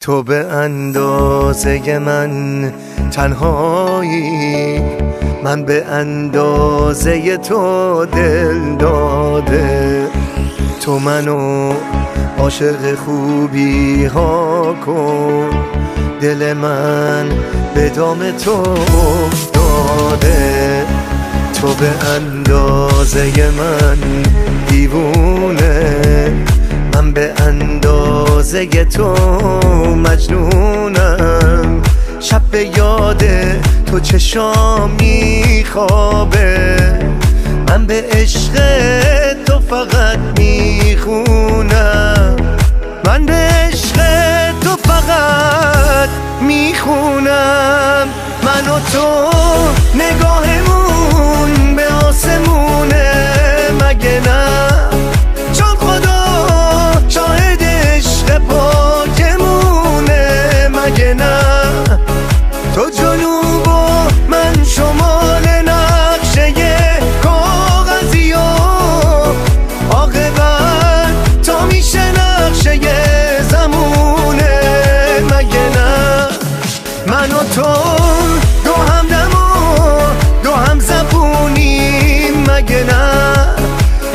تو به اندازه من تنهایی، من به اندازه تو دل داده. تو منو عاشق خوبی ها کن، دل من به دام تو افتاده. تو به اندازه من دیوونه، من به اندازه تو مجنونم. شب به یاد تو چشام میخوابه، من به عشق تو فقط میخونم. من به عشق تو فقط میخونم. من و تو نگاهمون به آسمونه، مگه نه؟ چون خدا شاهد عشق پاکمونه، مگه نه؟ تو جنوب و من شمال نقشه کاغذی و عاقبت تا میشه نقشه زمونه، مگه نه؟ من و تو دو همدم و دو هم زبونیم، مگه نه؟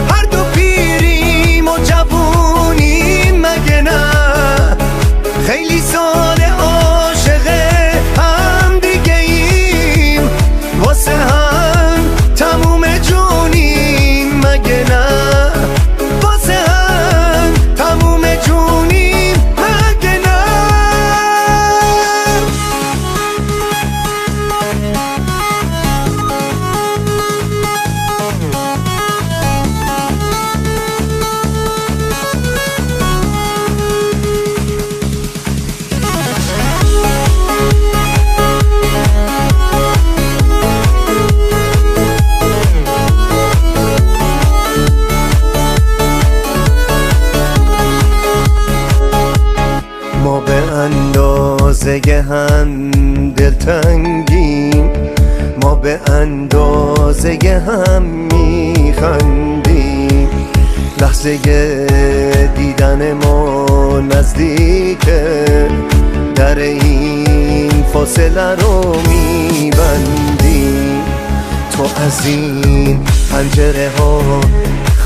هر دو پیریم و جوونیم، مگه نه؟ خیلی سال عاشق هم دیگه ایم، واسه هم تموم جونیم، مگه نه؟ واسه هم تموم جونیم، مگه نه؟ ما به اندازه هم دلتنگیم، ما به اندازه هم میخندیم. لحظه دیدن ما نزدیکه، در این فاصله رو میبندیم. تو از این پنجره ها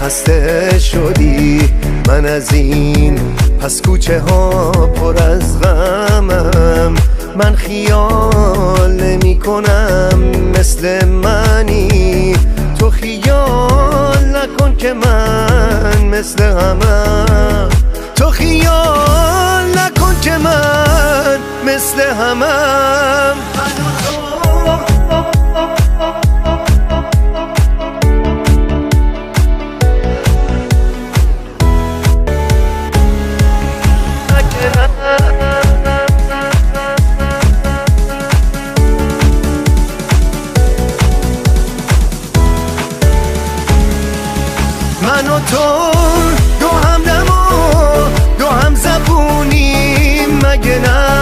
خسته شدی، من از این پس کوچه ها پر از غمم. من خیال نمی کنم مثل منی، تو خیال نکن که من مثل همم. تو خیال نکن که من مثل همم. من و تو دو همدم و دو هم زبونیم، مگه نه؟